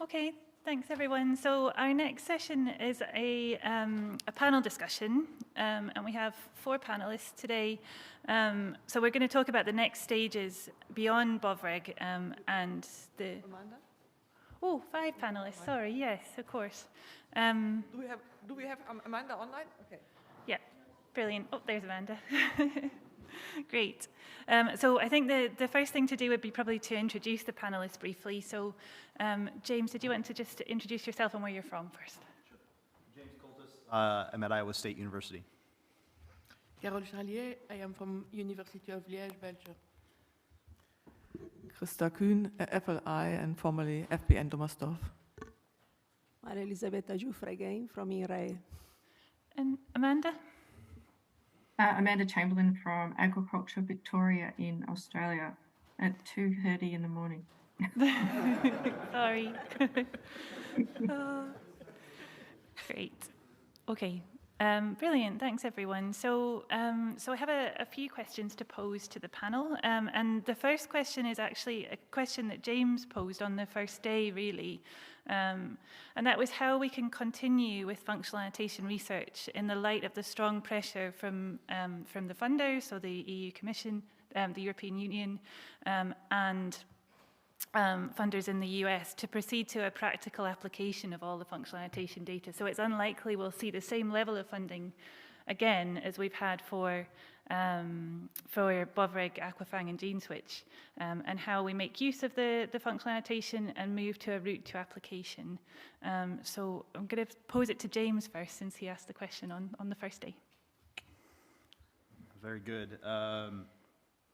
Okay, thanks everyone. So our next session is a panel discussion, and we have 4 panelists today. So we're going to talk about the next stages beyond BovReg and the... Amanda? Oh, 5 panelists, sorry, yes, of course. Do we have Amanda online? Okay. Yeah, brilliant. Oh, there's Amanda. Great. So I think the first thing to do would be probably to introduce the panelists briefly. So James, did you want to just introduce yourself and where you're from first? Sure. James Koltes. I'm at Iowa State University. Carole, I am from University of Liege, Belgium. Christa, Kühn, FLI, and formerly FBN Dommersdorf. I'm Elisabetta, Giuffra again, from INRAE. And Amanda? Amanda Chamberlain from Agriculture Victoria in Australia at 2:30 in the morning. Sorry. Great. Okay. Brilliant. Thanks, everyone. So I have a few questions to pose to the panel. And the first question is actually a question that James posed on the first day, really. And that was how we can continue with functional annotation research in the light of the strong pressure from the funders, so the EU Commission, the European Union, and funders in the US to proceed to a practical application of all the functional annotation data. So it's unlikely we'll see the same level of funding again as we've had for BovReg, Aquafang and GeneSwitch, and how we make use of the functional annotation and move to a route to application. So I'm going to pose it to James first, since he asked the question on the first day. Very good.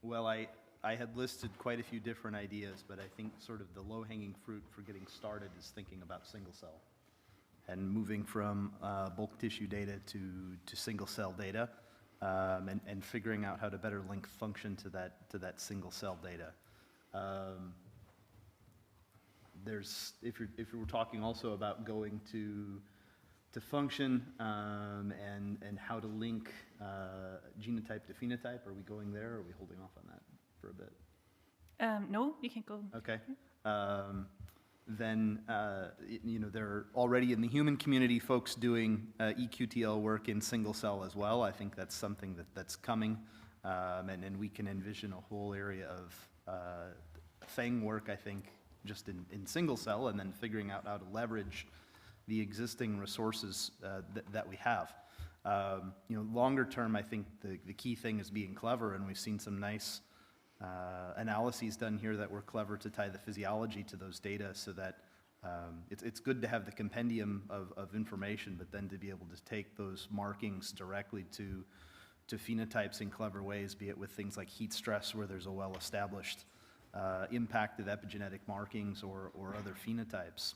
Well, I had listed quite a few different ideas, but I think sort of the low-hanging fruit for getting started is thinking about single cell and moving from bulk tissue data to single cell data, and figuring out how to better link function to that single cell data. If you were talking also about going to function and how to link genotype to phenotype, are we going there, or are we holding off on that for a bit? No, you can go. Okay. Then, there are already in the human community folks doing EQTL work in single cell as well. I think that's something that's coming, and we can envision a whole area of FANG work, I think, just in single cell, and then figuring out how to leverage the existing resources that we have. Longer term, I think the key thing is being clever, and we've seen some nice analyses done here that were clever to tie the physiology to those data, so that it's good to have the compendium of information, but then to be able to take those markings directly to phenotypes in clever ways, be it with things like heat stress, where there's a well-established impact of epigenetic markings or other phenotypes.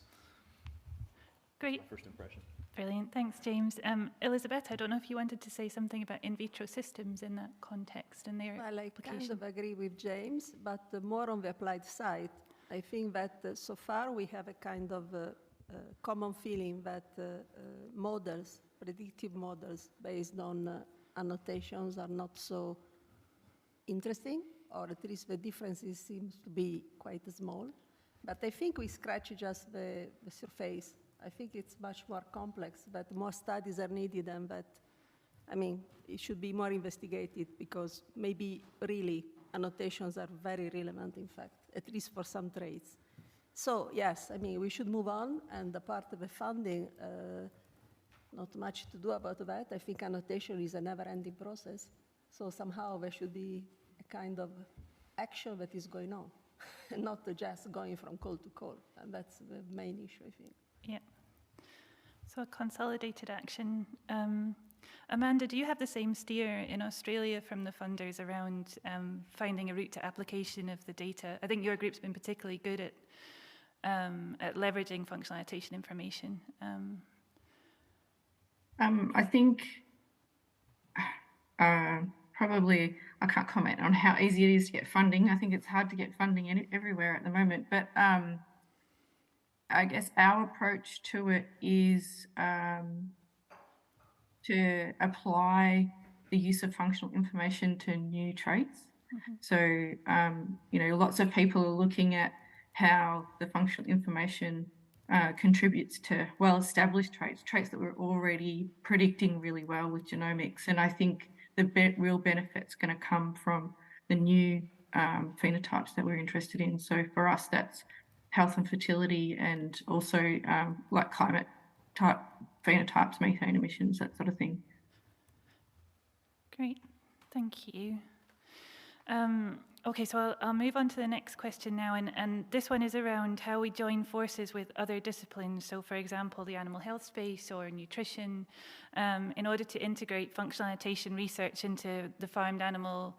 Great. First impression. Brilliant. Thanks, James. Elisabetta, I don't know if you wanted to say something about in vitro systems in that context and their Well, I application. kind of agree with James, but more on the applied side. I think that so far we have a kind of common feeling that models, predictive models based on annotations are not so interesting, or at least the differences seem to be quite small. But I think we scratch just the surface. I think it's much more complex, but more studies are needed, and that, it should be more investigated, because maybe really annotations are very relevant, in fact, at least for some traits. So yes, we should move on, and the part of the funding, not much to do about that. I think annotation is a never-ending process, so somehow there should be a kind of action that is going on, and not just going from call to call, and that's the main issue, I think. Yeah. So a consolidated action. Amanda, do you have the same steer in Australia from the funders around finding a route to application of the data? I think your group's been particularly good at leveraging functional annotation information. I think probably I can't comment on how easy it is to get funding. I think it's hard to get funding everywhere at the moment, but I guess our approach to it is to apply the use of functional information to new traits. So, lots of people are looking at how the functional information contributes to well-established traits that we're already predicting really well with genomics. And I think the real benefit's going to come from the new phenotypes that we're interested in. So for us, that's health and fertility, and also like climate type phenotypes, methane emissions, that sort of thing. Great, thank you. Okay, so I'll move on to the next question now, and this one is around how we join forces with other disciplines. So, for example, the animal health space or nutrition, in order to integrate functional annotation research into the farmed animal,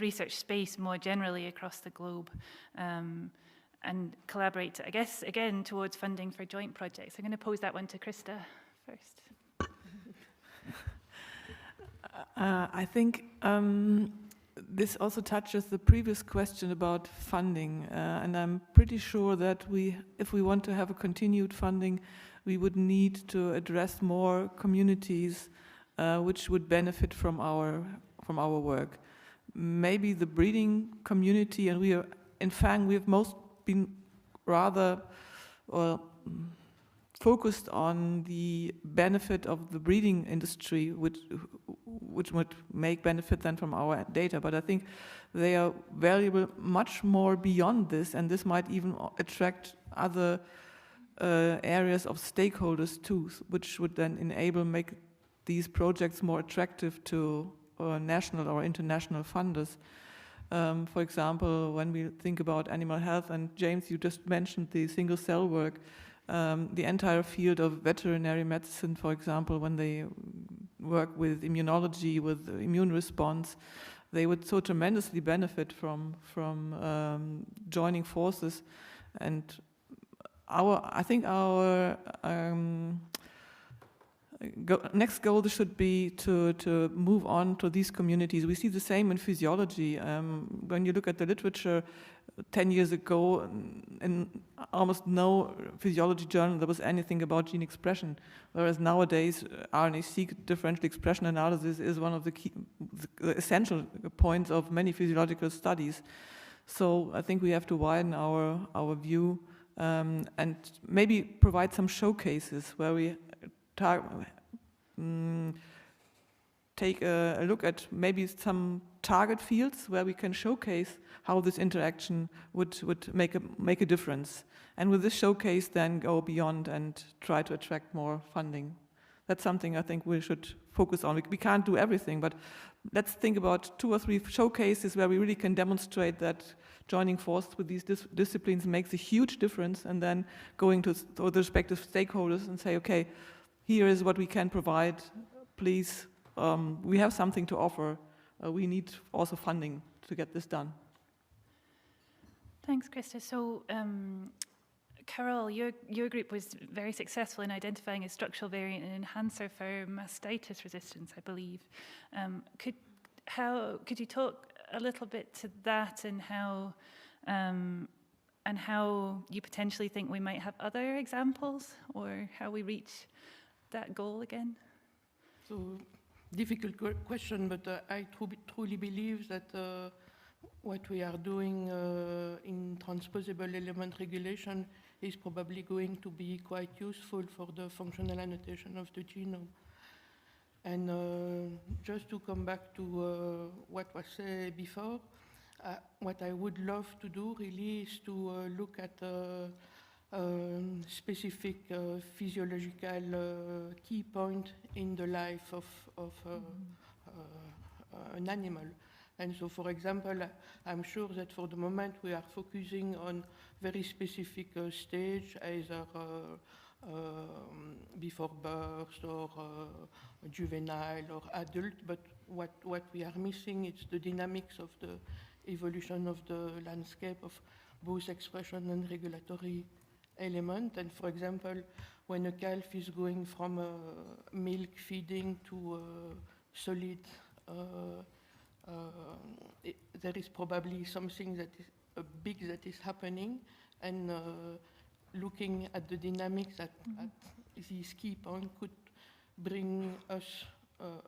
research space more generally across the globe, and collaborate, I guess, again, towards funding for joint projects. I'm going to pose that one to Christa first. I think this also touches the previous question about funding, and I'm pretty sure that if we want to have a continued funding, we would need to address more communities which would benefit from our work. Maybe the breeding community, and we have most been rather focused on the benefit of the breeding industry, which would make benefit then from our data. But I think they are valuable much more beyond this, and this might even attract other areas of stakeholders too, which would then make these projects more attractive to national or international funders. For example, when we think about animal health, and James, you just mentioned the single cell work, the entire field of veterinary medicine, for example, when they work with immunology, with immune response, they would so tremendously benefit from joining forces. And I think our next goal should be to move on to these communities. We see the same in physiology. When you look at the literature, 10 years ago, in almost no physiology journal there was anything about gene expression, whereas nowadays RNA-seq differential expression analysis is one of the essential points of many physiological studies. So I think we have to widen our view and maybe provide some showcases where we take a look at maybe some target fields where we can showcase how this interaction would make a difference. And with this showcase then go beyond and try to attract more funding. That's something I think we should focus on. We can't do everything, but let's think about 2 or 3 showcases where we really can demonstrate that joining forces with these disciplines makes a huge difference, and then going to the respective stakeholders and say, okay, here is what we can provide, please, we have something to offer. We need also funding to get this done. Thanks, Christa. So, Carole, your group was very successful in identifying a structural variant and enhancer for mastitis resistance, I believe. Could you talk a little bit to that, and how you potentially think we might have other examples, or how we reach that goal again? So, difficult question, but I truly believe that what we are doing in transposable element regulation is probably going to be quite useful for the functional annotation of the genome. And just to come back to what was said before, what I would love to do really is to look at specific physiological key point in the life of an animal. And so, for example, I'm sure that for the moment we are focusing on very specific stage, either before birth or juvenile or adult, but what we are missing is the dynamics of the evolution of the landscape of both expression and regulatory element. And for example, when a calf is going from milk feeding to solid, there is probably something that is big that is happening, and looking at the dynamics at this key point could bring us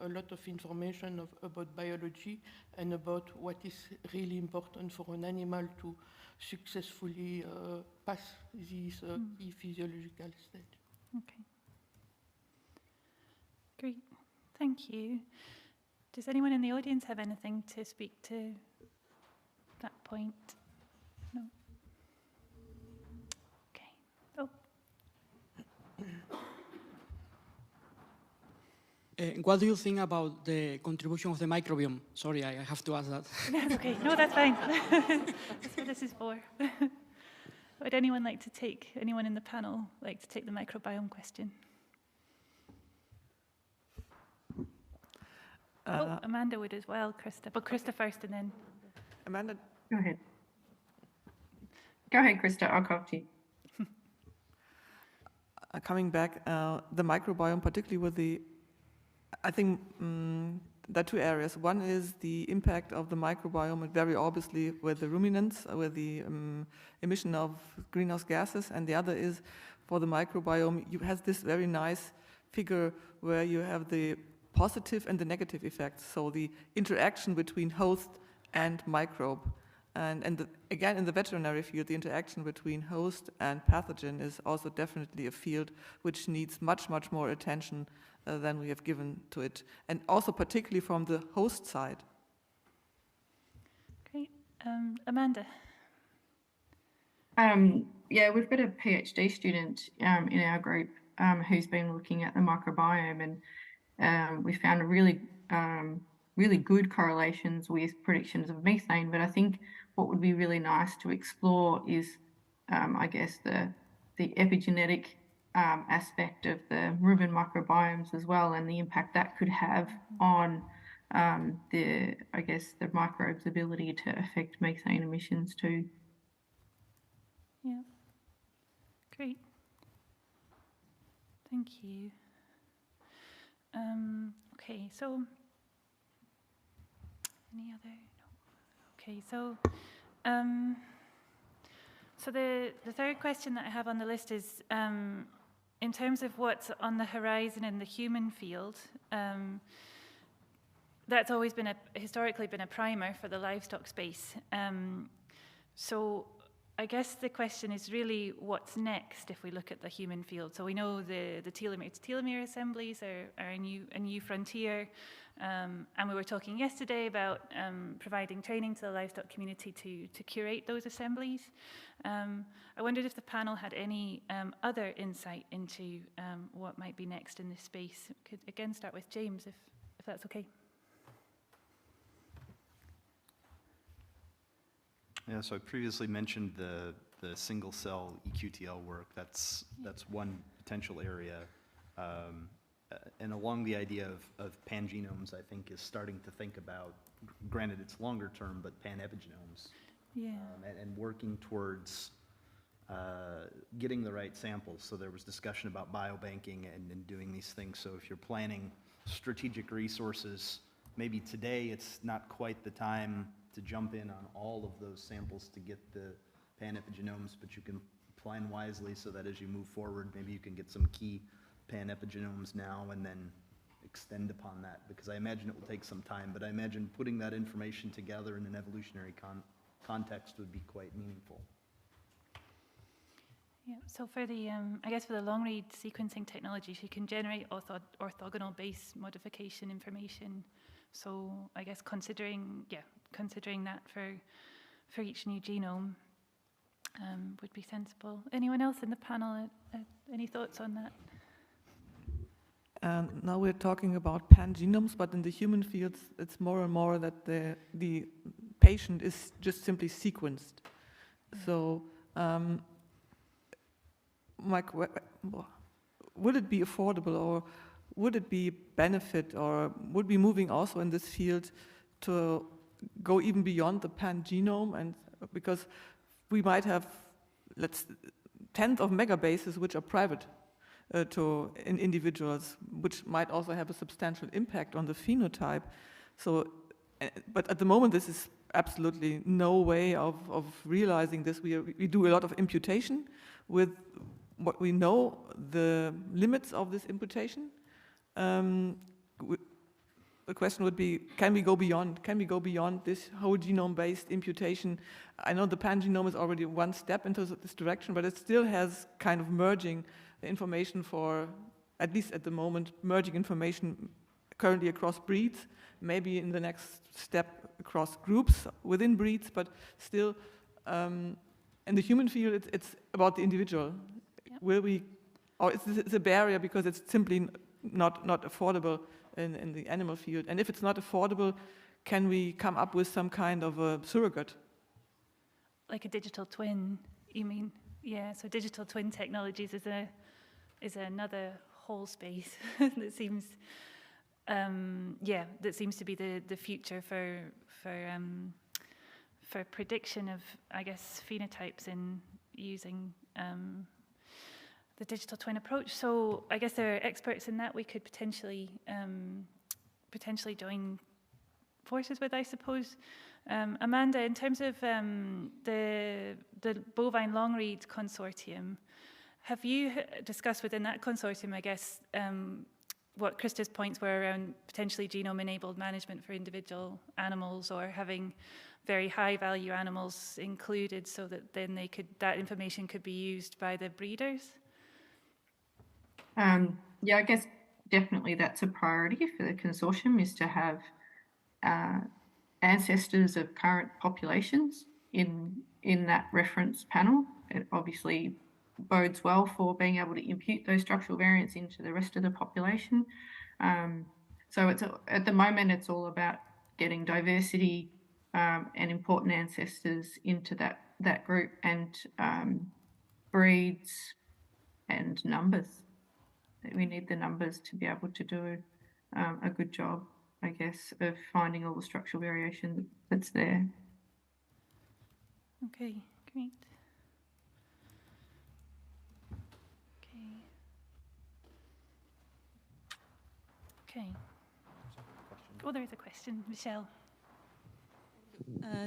a lot of information about biology and about what is really important for an animal to successfully pass this key physiological stage. Okay. Great. Thank you. Does anyone in the audience have anything to speak to that point? No? Okay. Oh. What do you think about the contribution of the microbiome? Sorry, I have to ask that. That's okay. No, that's fine. That's what this is for. Would anyone in the panel like to take the microbiome question? Amanda would as well, Christa. But Christa first and then. Amanda? Go ahead. Go ahead, Christa. I'll come to you. Coming back, the microbiome, particularly with the, I think there are two areas. One is the impact of the microbiome, very obviously with the ruminants, with the emission of greenhouse gases, and the other is for the microbiome, you have this very nice figure where you have the positive and the negative effects, so the interaction between host and microbe. And again, in the veterinary field, the interaction between host and pathogen is also definitely a field which needs much, much more attention than we have given to it, and also particularly from the host side. Great. Amanda? Yeah, we've got a PhD student in our group who's been looking at the microbiome, and we found really good correlations with predictions of methane. But I think what would be really nice to explore is, I guess, the epigenetic aspect of the rumen microbiomes as well, and the impact that could have on the microbes' ability to affect methane emissions too. Yeah. Great. Thank you. Okay, so any other? No. Okay, so the third question that I have on the list is in terms of what's on the horizon in the human field. That's always been historically been a primer for the livestock space. So I guess the question is really what's next if we look at the human field. So we know the telomere assemblies are a new frontier, and we were talking yesterday about providing training to the livestock community to curate those assemblies. I wondered if the panel had any other insight into what might be next in this space. We could again start with James, if that's okay. Yeah, so I previously mentioned the single cell EQTL work. That's one potential area. And along the idea of pangenomes, I think is starting to think about, granted it's longer term, but pan-epigenomes. Yeah. And working towards getting the right samples. So there was discussion about biobanking and doing these things. So if you're planning strategic resources, maybe today it's not quite the time to jump in on all of those samples to get the pan-epigenomes, but you can plan wisely so that as you move forward, maybe you can get some key pan-epigenomes now and then extend upon that, because I imagine it will take some time, but I imagine putting that information together in an evolutionary context would be quite meaningful. Yeah, so for the, I guess for the long-read sequencing technologies, you can generate orthogonal base modification information. So I guess considering that for each new genome would be sensible. Anyone else in the panel, any thoughts on that? Now we're talking about pangenomes, but in the human fields, it's more and more that the patient is just simply sequenced. So would it be affordable, or would it be benefit, or would be moving also in this field to go even beyond the pangenome? And because we might have tens of megabases which are private to individuals, which might also have a substantial impact on the phenotype. So, but at the moment, this is absolutely no way of realizing this. We do a lot of imputation with what we know, the limits of this imputation. the question would be, can we go beyond? Can we go beyond this whole genome-based imputation? I know the pangenome is already one step into this direction, but it still has kind of merging the information for, at least at the moment, merging information currently across breeds, maybe in the next step across groups within breeds, but still in the human field, it's about the individual. Yep. Will we, or it's a barrier because it's simply not affordable in the animal field. And if it's not affordable, can we come up with some kind of a surrogate? Like a digital twin, you mean? Yeah, so digital twin technologies is another whole space that seems, that seems to be the future for prediction of, I guess, phenotypes in using the digital twin approach. So I guess there are experts in that we could potentially join forces with, I suppose. Amanda, in terms of the bovine long-read consortium, have you discussed within that consortium, I guess, what Christa's points were around potentially genome-enabled management for individual animals, or having very high-value animals included so that then that information could be used by the breeders? I guess definitely that's a priority for the consortium, is to have ancestors of current populations in that reference panel. It obviously bodes well for being able to impute those structural variants into the rest of the population. So at the moment, it's all about getting diversity and important ancestors into that group, and breeds and numbers. We need the numbers to be able to do a good job, I guess, of finding all the structural variation that's there. Okay, great. Okay. Oh, there is a question. Michelle.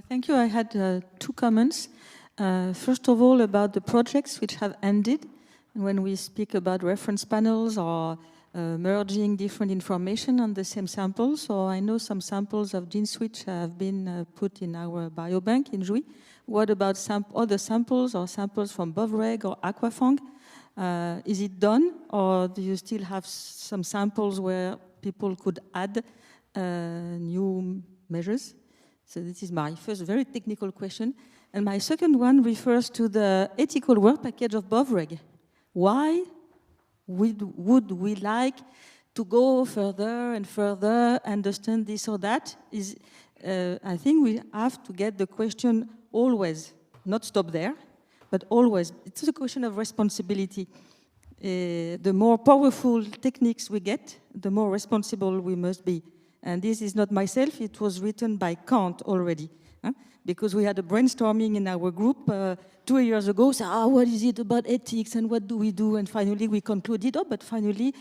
Thank you. I had two comments. First of all, about the projects which have ended. When we speak about reference panels or merging different information on the same sample. So I know some samples of gene switch have been put in our biobank in Jouy. What about other samples or samples from BovReg or Aquafang? Is it done, or do you still have some samples where people could add new measures? So this is my first very technical question. And my second one refers to the ethical work package of BovReg. Why would we like to go further and further, understand this or that? I think we have to get the question always, not stop there, but always. It's a question of responsibility. The more powerful techniques we get, the more responsible we must be. And this is not myself, it was written by Kant already. Because we had a brainstorming in our group 2 years ago, so what is it about ethics and what do we do? And finally we concluded, but finally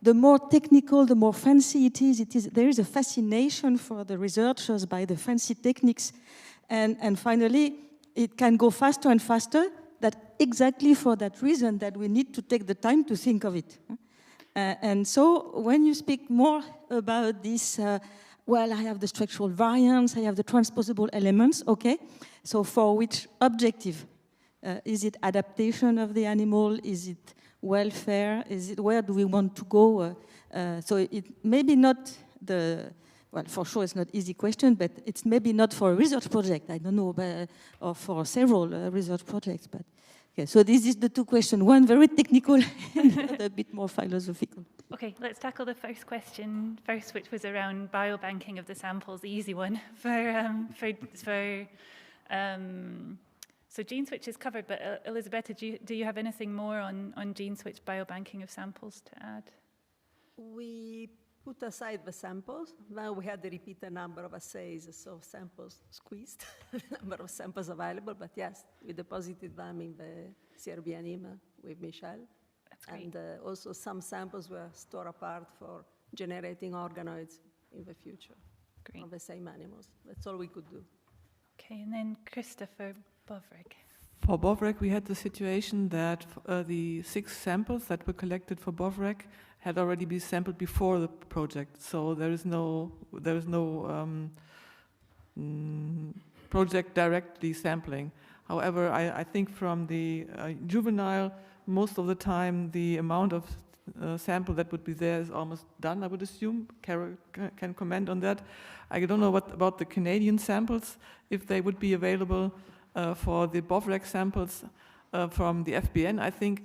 the more technical, the more fancy it is, there is a fascination for the researchers by the fancy techniques. And finally, it can go faster and faster, that exactly for that reason that we need to take the time to think of it. And so when you speak more about this, well, I have the structural variants, I have the transposable elements, okay. So for which objective? Is it adaptation of the animal? Is it welfare? Where do we want to go? So it maybe not well, for sure it's not easy question, but it's maybe not for a research project, I don't know, or for several research projects. But okay, so this is the two questions, one very technical and the other a bit more philosophical. Okay, let's tackle the first question first, which was around biobanking of the samples, the easy one. So gene switch is covered, but Elisabetta, do you have anything more on gene switch biobanking of samples to add? We put aside the samples. Now we had the repeated number of assays, so samples squeezed, the number of samples available. But yes, we deposited them in the CRB ANIMA with Michel. That's great. And also some samples were stored apart for generating organoids in the future. Of the same animals. That's all we could do. Okay, and then Christa for BovReg. For BovReg, we had the situation that the 6 samples that were collected for BovReg had already been sampled before the project, so there is no project directly sampling. However, I think from the juvenile, most of the time the amount of sample that would be there is almost done, I would assume. Carole can comment on that. I don't know what about the Canadian samples, if they would be available for the BovReg samples from the FBN. I think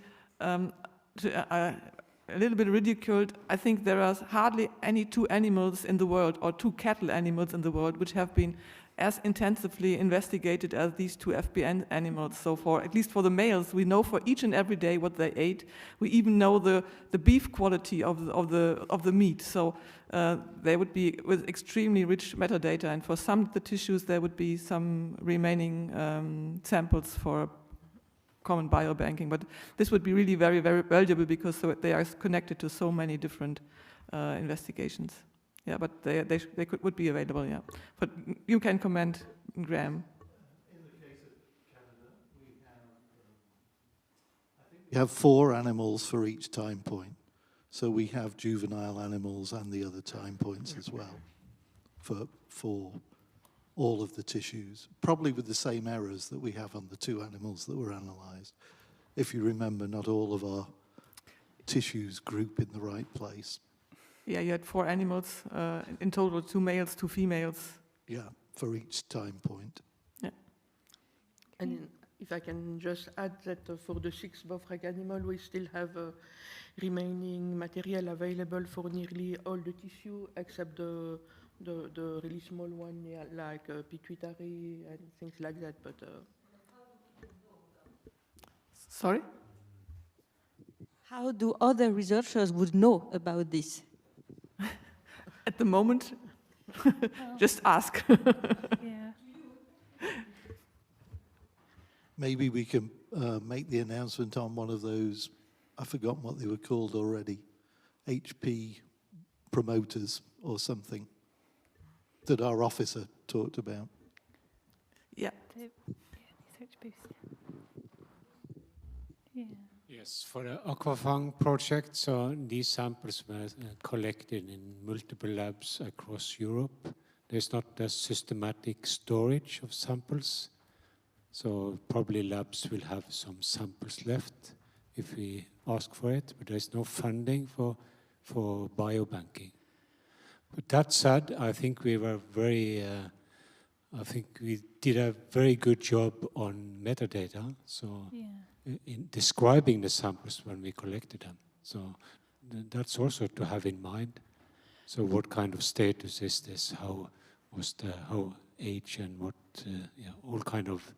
a little bit ridiculed, I think there are hardly any 2 animals in the world, or 2 cattle animals in the world, which have been as intensively investigated as these 2 FBN animals. So for, at least for the males, we know for each and every day what they ate. We even know the beef quality of the meat. So they would be with extremely rich metadata, and for some of the tissues there would be some remaining samples for common biobanking. But this would be really very, very valuable because they are connected to so many different investigations. Yeah, but they would be available, yeah. But you can comment, Graham. In the case of Canada, we have 4 animals for each time point. So we have juvenile animals and the other time points as well for all of the tissues, probably with the same errors that we have on the 2 animals that were analysed. If you remember, not all of our tissues group in the right place. Yeah, you had 4 animals, in total 2 males, 2 females. Yeah, for each time point. Yeah. And if I can just add that for the 6 BovReg animal, we still have remaining material available for nearly all the tissue except the really small one, yeah, like pituitary and things like that. But Sorry? How do other researchers would know about this? At the moment, just ask. Yeah. Maybe we can make the announcement on one of those, I've forgotten what they were called already, HP promoters or something that our officer talked about. Yeah. Research boost. Yeah. Yes, for the Aquafang project, so these samples were collected in multiple labs across Europe. There's not a systematic storage of samples, so probably labs will have some samples left if we ask for it, but there's no funding for biobanking. But that said, I think we were I think we did a very good job on metadata, so in describing the samples when we collected them. So that's also to have in mind. So what kind of status is this? How was how age and what, all kind of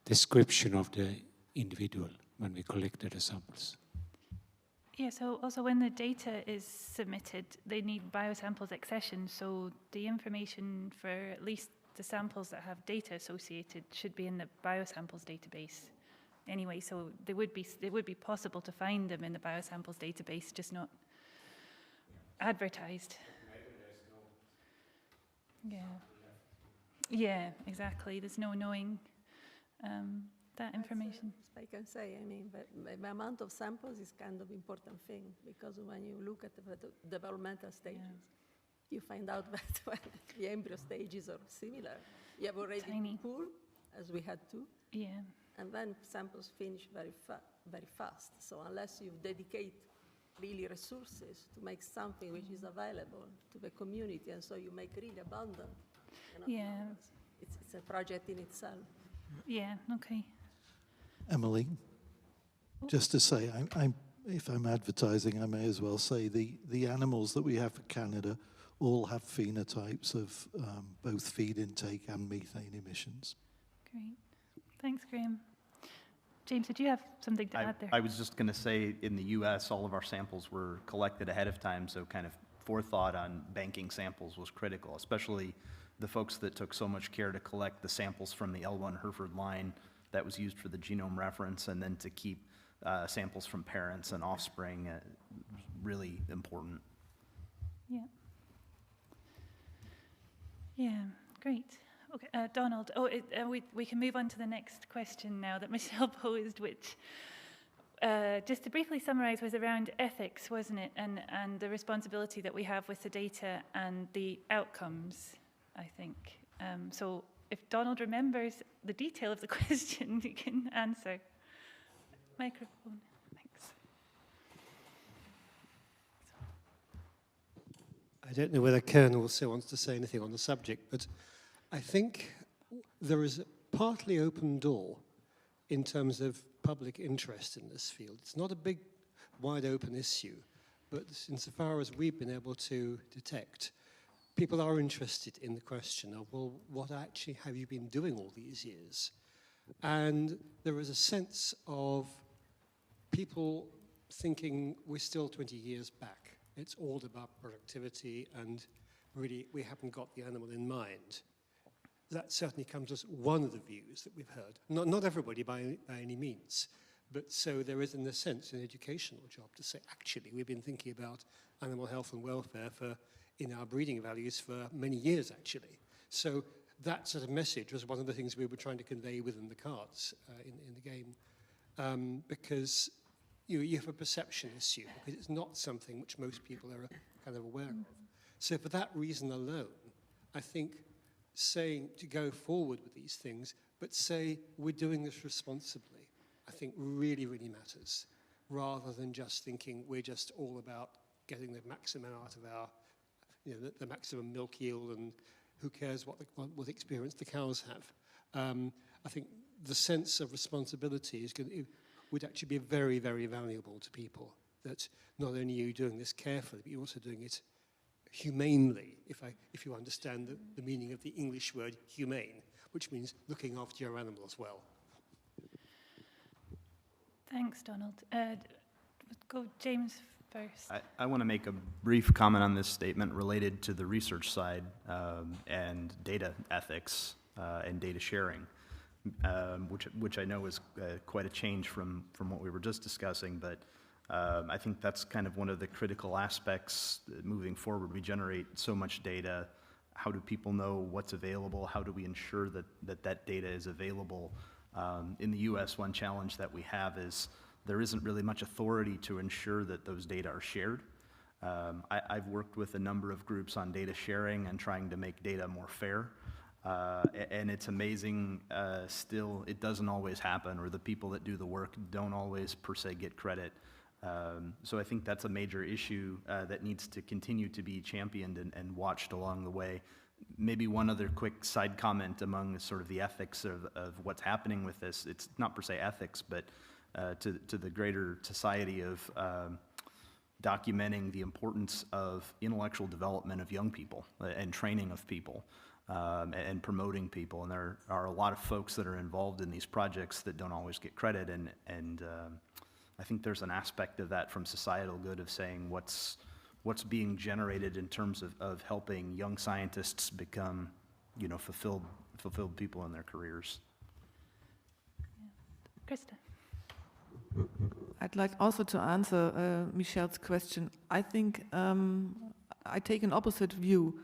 description of the individual when we collected the samples. Yeah, so also when the data is submitted, they need biosamples accession, so the information for at least the samples that have data associated should be in the biosamples database anyway, so it would be possible to find them in the biosamples database, just not advertised. Yeah, exactly. There's no knowing that information. I can say, I mean, the amount of samples is kind of important thing, because when you look at the developmental stages, you find out that when the embryo stages are similar, you have already Tiny. pool, as we had to, and then samples finish very fast. So unless you dedicate really resources to make something which is available to the community, and so you make really abundant, it's a project in itself. Yeah, okay. Emily, just to say, if I'm advertising, I may as well say the animals that we have for Canada all have phenotypes of both feed intake and methane emissions. Great. Thanks, Graham. James, did you have something to add there? I was just going to say, in the U.S., all of our samples were collected ahead of time, so kind of forethought on banking samples was critical, especially the folks that took so much care to collect the samples from the L1 Hereford line that was used for the genome reference, and then to keep samples from parents and offspring, really important. Yeah. Yeah, great. Okay, Donald. We can move on to the next question now that Michelle posed, which, just to briefly summarise, was around ethics, wasn't it? And the responsibility that we have with the data and the outcomes, I think. So if Donald remembers the detail of the question, he can answer. Microphone. Thanks. I don't know whether Kühn also wants to say anything on the subject, but I think there is a partly open door in terms of public interest in this field. It's not a big, wide open issue, but insofar as we've been able to detect, people are interested in the question of, well, what actually have you been doing all these years? And there is a sense of people thinking we're still 20 years back. It's all about productivity and really we haven't got the animal in mind. That certainly comes as one of the views that we've heard. Not everybody by any means, but so there is in a sense an educational job to say, actually, we've been thinking about animal health and welfare in our breeding values for many years, actually. So that sort of message was one of the things we were trying to convey within the cards in the game, because you have a perception issue, because it's not something which most people are kind of aware of. So for that reason alone, I think saying to go forward with these things, but say we're doing this responsibly, I think really, really matters, rather than just thinking we're just all about getting the maximum out of our, the maximum milk yield and who cares what experience the cows have. I think the sense of responsibility would actually be very, very valuable to people, that not only are you doing this carefully, but you're also doing it humanely, if you understand the meaning of the English word humane, which means looking after your animal as well. Thanks, Donald. Go James first. I want to make a brief comment on this statement related to the research side and data ethics and data sharing, which I know is quite a change from what we were just discussing, but I think that's kind of one of the critical aspects moving forward. We generate so much data. How do people know what's available? How do we ensure that data is available? In the US, one challenge that we have is there isn't really much authority to ensure that those data are shared. I've worked with a number of groups on data sharing and trying to make data more fair. And it's amazing, still, it doesn't always happen, or the people that do the work don't always per se get credit. So I think that's a major issue that needs to continue to be championed and watched along the way. Maybe one other quick side comment among sort of the ethics of what's happening with this. It's not per se ethics, but to the greater society of documenting the importance of intellectual development of young people and training of people and promoting people. And there are a lot of folks that are involved in these projects that don't always get credit, and I think there's an aspect of that from societal good of saying what's being generated in terms of helping young scientists become, fulfilled people in their careers. Christa. I'd like also to answer Michelle's question. I think I take an opposite view.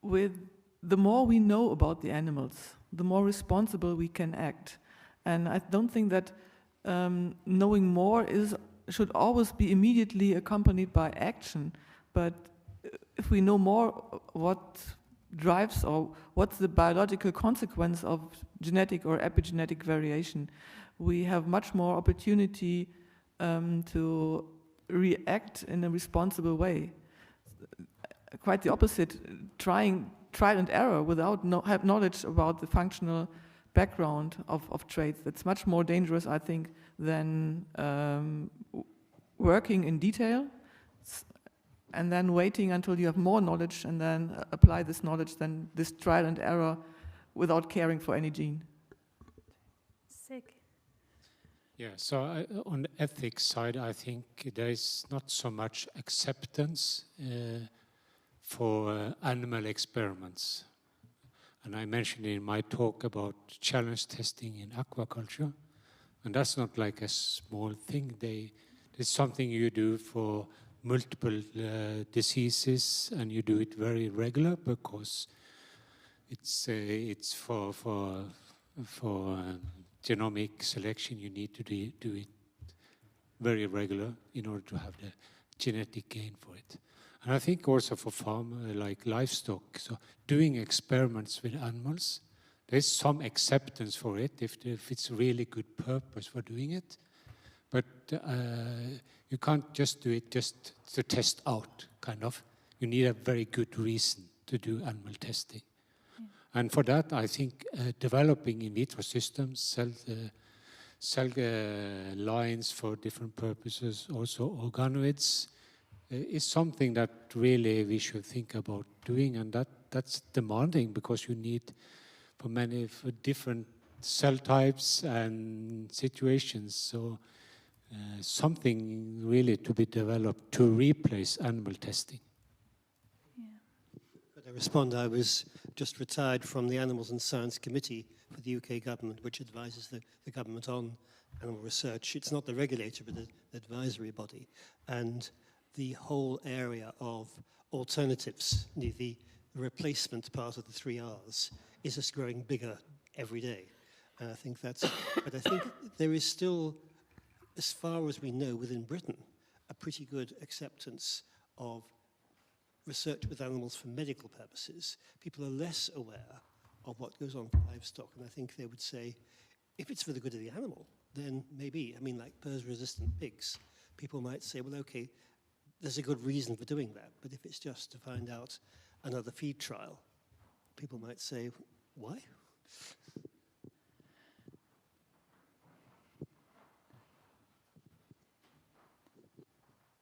With the more we know about the animals, the more responsible we can act. And I don't think that knowing more should always be immediately accompanied by action. But if we know more what drives or what's the biological consequence of genetic or epigenetic variation, we have much more opportunity to react in a responsible way. Quite the opposite, trial and error without have knowledge about the functional background of traits. That's much more dangerous, I think, than working in detail and then waiting until you have more knowledge and then apply this knowledge than this trial and error without caring for any gene. Sig. Yeah, so on the ethics side, I think there is not so much acceptance for animal experiments. And I mentioned in my talk about challenge testing in aquaculture. And that's not like a small thing. It's something you do for multiple diseases, and you do it very regular because It's for genomic selection. You need to do it very regular in order to have the genetic gain for it. And I think also for farm, like livestock, so doing experiments with animals, there's some acceptance for it if it's really good purpose for doing it. But you can't just do it just to test out, kind of. You need a very good reason to do animal testing. Yeah. And for that, I think developing in vitro systems, cell lines for different purposes, also organoids, is something that really we should think about doing, and that's demanding because you need for different cell types and situations. So something really to be developed to replace animal testing. Yeah. Could I respond? I was just retired from the Animals and Science Committee for the UK government, which advises the government on animal research. It's not the regulator, but the advisory body. And the whole area of alternatives, the replacement part of the 3 Rs, is just growing bigger every day. And I think that's, but I think there is still, as far as we know within Britain, a pretty good acceptance of research with animals for medical purposes. People are less aware of what goes on for livestock, and I think they would say, if it's for the good of the animal, then maybe, I mean, like PRRS-resistant pigs, people might say, well, okay, there's a good reason for doing that, but if it's just to find out another feed trial, people might say, why?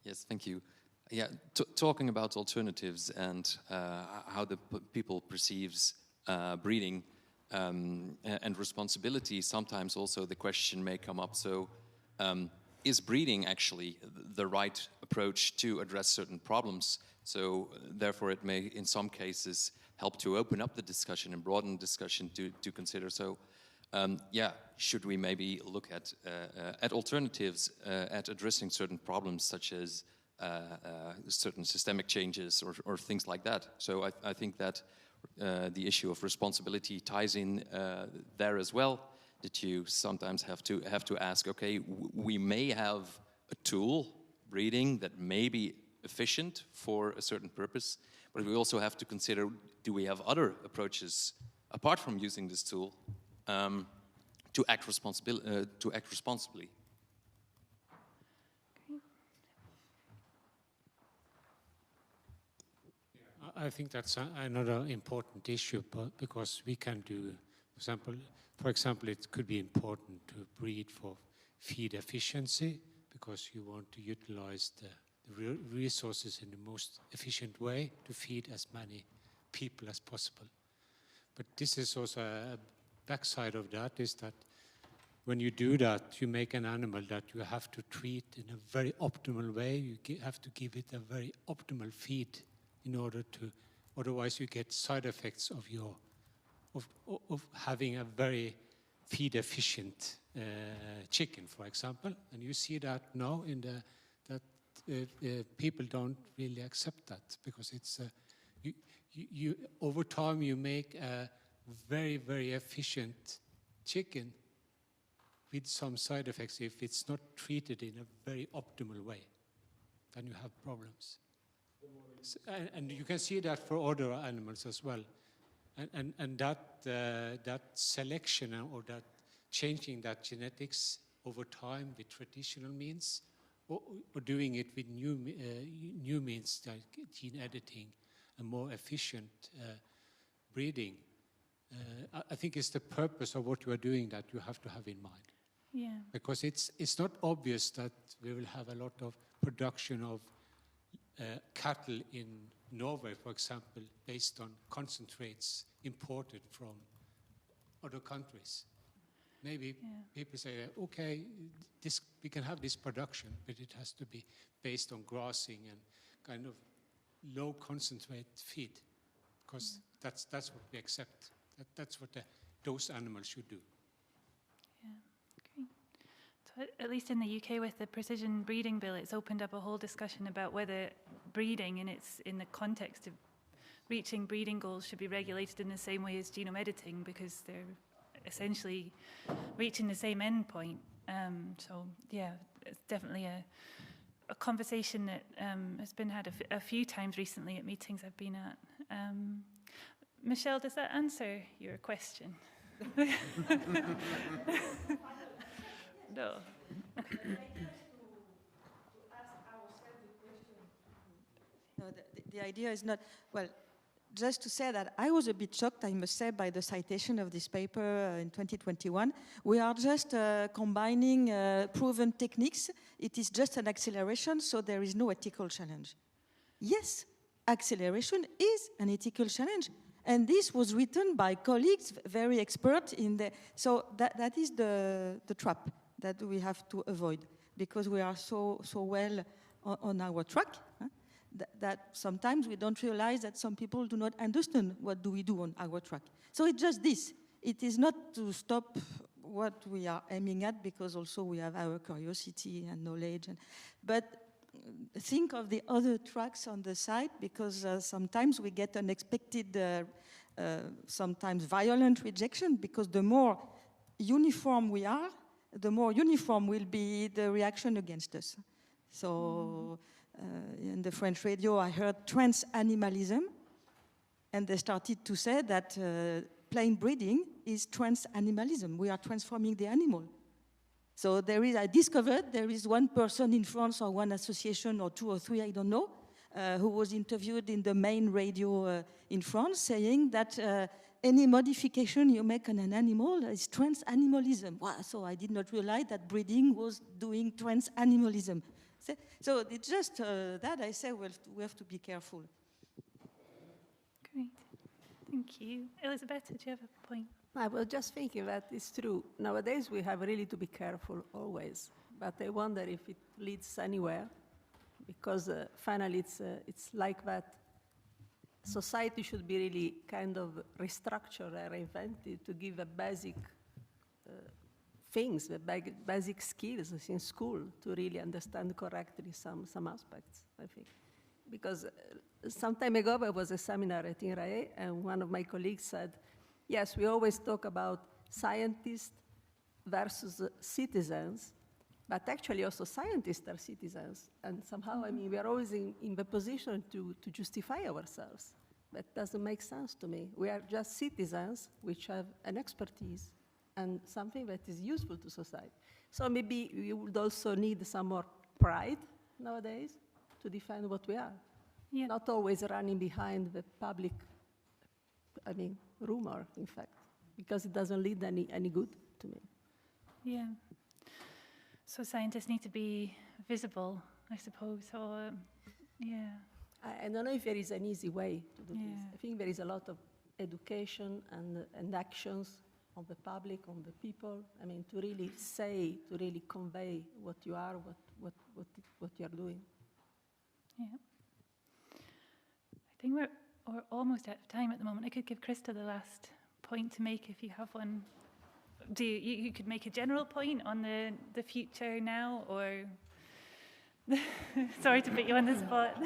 Yes, thank you. Yeah, talking about alternatives and how the people perceives breeding and responsibility, sometimes also the question may come up, so is breeding actually the right approach to address certain problems? So therefore it may in some cases help to open up the discussion and broaden discussion to consider. So yeah, should we maybe look at alternatives at addressing certain problems such as certain systemic changes or things like that? So I think that the issue of responsibility ties in there as well, that you sometimes have to ask, okay, we may have a tool, breeding, that may be efficient for a certain purpose, but we also have to consider, do we have other approaches apart from using this tool to act responsibly? I think that's another important issue, because we can do, for example, it could be important to breed for feed efficiency, because you want to utilize the resources in the most efficient way to feed as many people as possible. But this is also a backside of that, is that when you do that, you make an animal that you have to treat in a very optimal way. You have to give it a very optimal feed in order to, otherwise you get side effects of having a very feed efficient chicken, for example. And you see that now in that people don't really accept that, because it's you over time you make a very, very efficient chicken with some side effects. If it's not treated in a very optimal way, then you have problems. And you can see that for other animals as well. And that selection or that changing that genetics over time with traditional means, or doing it with new means like gene editing and more efficient breeding, I think it's the purpose of what you are doing that you have to have in mind. Yeah. Because it's not obvious that we will have a lot of production of cattle in Norway, for example, based on concentrates imported from other countries. Maybe people say, okay, we can have this production, but it has to be based on grassing and kind of low concentrate feed, because that's what we accept. That's what those animals should do. Yeah, great. So at least in the UK with the precision breeding bill, it's opened up a whole discussion about whether breeding in the context of reaching breeding goals should be regulated in the same way as genome editing, because they're essentially reaching the same endpoint. So yeah, it's definitely a conversation that has been had a few times recently at meetings I've been at. Michelle, does that answer your question? No. No, the idea is not, well, just to say that I was a bit shocked, I must say, by the citation of this paper in 2021. We are just combining proven techniques. It is just an acceleration, so there is no ethical challenge. Yes, acceleration is an ethical challenge. And this was written by colleagues, very expert in the... So that is the trap that we have to avoid, because we are so well on our track, that sometimes we don't realize that some people do not understand what do we do on our track. So it's just this. It is not to stop what we are aiming at, because also we have our curiosity and knowledge. But think of the other tracks on the side, because sometimes we get unexpected, sometimes violent rejection, because the more uniform we are, the more uniform will be the reaction against us. So in the French radio, I heard transanimalism, and they started to say that plain breeding is transanimalism. We are transforming the animal. So I discovered there is one person in France, or one association, or 2 or 3, I don't know, who was interviewed in the main radio in France, saying that any modification you make on an animal is transanimalism. Wow, so I did not realize that breeding was doing transanimalism. So it's just that I say we have to be careful. Great, thank you. Elisabetta, do you have a point? I was just thinking that it's true. Nowadays we have really to be careful always, but I wonder if it leads anywhere, because finally it's like that. Society should be really kind of restructured or reinvented to give a basic things, the basic skills in school to really understand correctly some aspects, I think. Because some time ago there was a seminar at INRAE, and one of my colleagues said, yes, we always talk about scientists versus citizens, but actually also scientists are citizens. And somehow, I mean, we are always in the position to justify ourselves. That doesn't make sense to me. We are just citizens which have an expertise and something that is useful to society. So maybe we would also need some more pride nowadays to define what we are. Yeah. Not always running behind the public, rumor, in fact, because it doesn't lead any good to me. Yeah. So scientists need to be visible, I suppose, or, yeah. I don't know if there is an easy way to do this. I think there is a lot of education and actions on the public, on the people, to really say, to really convey what you are, what you are doing. Yeah. I think we're almost out of time at the moment. I could give Christa the last point to make if you have one. You could make a general point on the future now, or sorry to put you on the spot.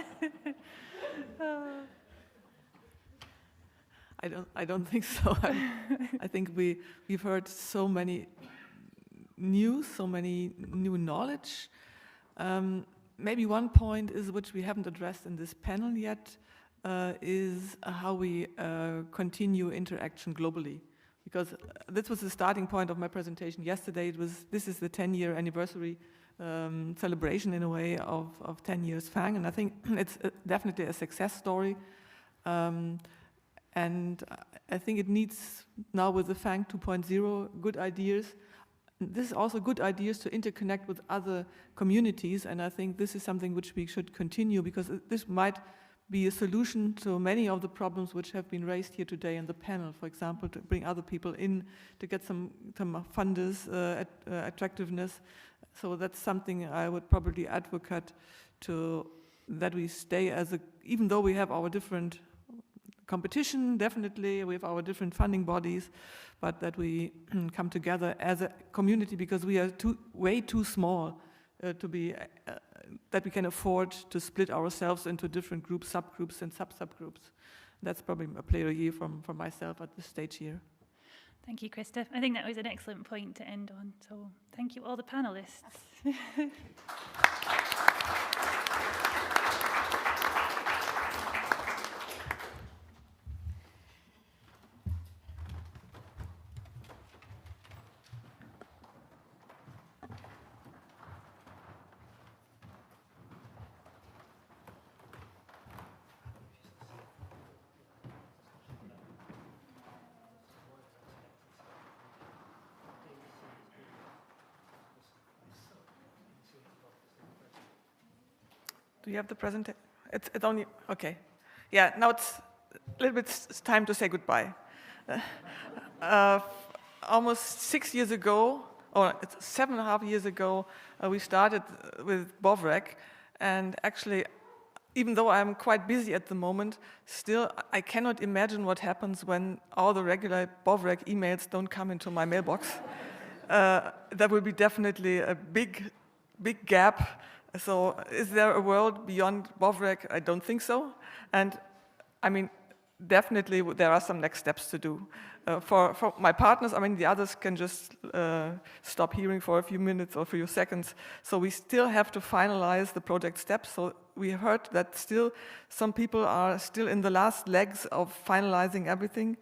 I don't think so. I think we've heard so many news, so many new knowledge. Maybe one point is, which we haven't addressed in this panel yet, is how we continue interaction globally. Because this was the starting point of my presentation yesterday. This is the 10-year anniversary celebration, in a way, of 10 years FANG, and I think it's definitely a success story. And I think it needs, now with the FANG 2.0, good ideas. This is also good ideas to interconnect with other communities, and I think this is something which we should continue, because this might be a solution to many of the problems which have been raised here today in the panel. For example, to bring other people in, to get some funders, attractiveness. So that's something I would probably advocate, to that we stay as even though we have our different competition, definitely, we have our different funding bodies, but that we come together as a community, because we are way too small to be, that we can afford to split ourselves into different groups, subgroups and sub-subgroups. That's probably a plaidoyer from myself at this stage here. Thank you, Christa. I think that was an excellent point to end on. So thank you all the panelists. Do you have the presentation? It's only, okay. Yeah, now it's a little bit time to say goodbye. Almost 6 years ago, or it's 7.5 years ago, we started with BovReg, and actually, even though I'm quite busy at the moment, still I cannot imagine what happens when all the regular BovReg emails don't come into my mailbox. That will be definitely a big gap. So is there a world beyond BovReg? I don't think so. And I mean, definitely there are some next steps to do. For my partners, I mean, the others can just stop hearing for a few minutes or a few seconds. So we still have to finalize the project steps. So we heard that still some people are still in the last legs of finalizing everything.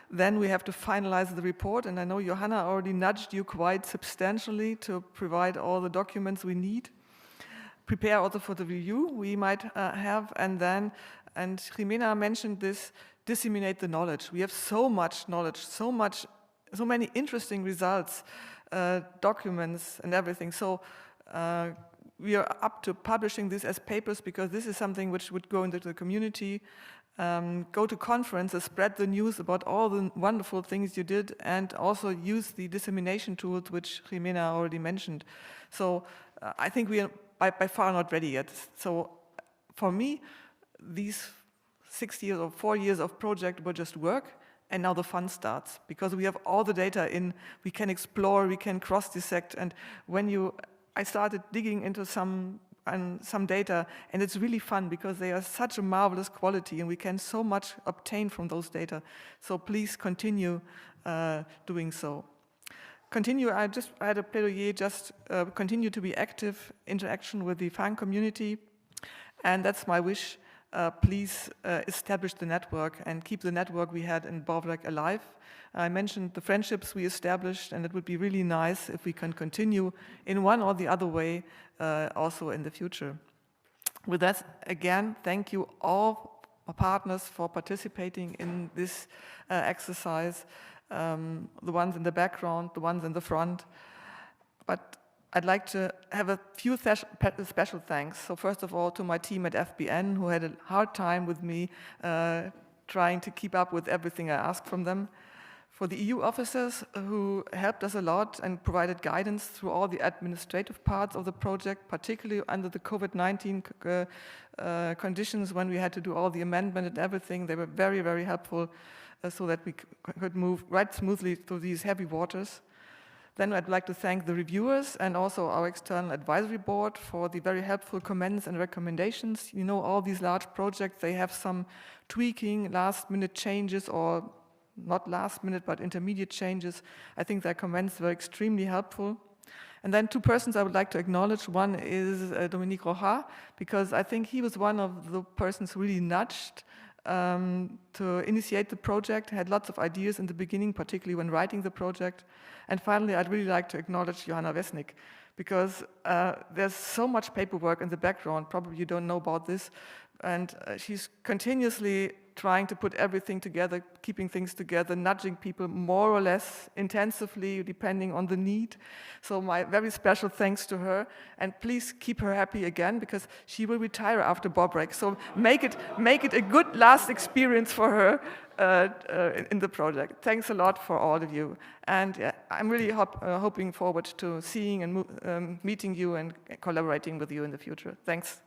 Then we have to finalize the report. And I know Johanna already nudged you quite substantially to provide all the documents we need. Prepare also for the review we might have, and Jimena mentioned this, disseminate the knowledge. We have so much knowledge, so many interesting results, documents and everything. So we are up to publishing this as papers, because this is something which would go into the community, go to conferences, spread the news about all the wonderful things you did, and also use the dissemination tools which Jimena already mentioned. So I think we are by far not ready yet. So for me, these 6 years or 4 years of project were just work, and now the fun starts, because we have all the data in, we can explore, we can cross-dissect, and I started digging into some data, and it's really fun, because they are such a marvelous quality, and we can so much obtain from those data. So please continue doing so. I had a plaidoyer, just continue to be active, interaction with the FANG community, and that's my wish. Please establish the network and keep the network we had in BovReg alive. I mentioned the friendships we established, and it would be really nice if we can continue in one or the other way also in the future. With that, again, thank you all partners for participating in this exercise. The ones in the background, the ones in the front. But I'd like to have a few special thanks. So first of all, to my team at FBN, who had a hard time with me trying to keep up with everything I asked from them. For the EU officers who helped us a lot and provided guidance through all the administrative parts of the project, particularly under the COVID-19 conditions when we had to do all the amendment and everything. They were very, very helpful. So that we could move right smoothly through these heavy waters. Then I'd like to thank the reviewers and also our external advisory board for the very helpful comments and recommendations. You know, all these large projects, they have some tweaking, last-minute changes, or not last-minute, but intermediate changes. I think their comments were extremely helpful. And then two persons I would like to acknowledge. One is Dominique Rojas, because I think he was one of the persons who really nudged to initiate the project, had lots of ideas in the beginning, particularly when writing the project. And finally, I'd really like to acknowledge Johanna Wesnick, because there's so much paperwork in the background, probably you don't know about this, and she's continuously trying to put everything together, keeping things together, nudging people more or less intensively, depending on the need. So my very special thanks to her, and please keep her happy again, because she will retire after BovReg. So make it a good last experience for her in the project. Thanks a lot for all of you, and I'm really hoping forward to seeing and meeting you and collaborating with you in the future. Thanks.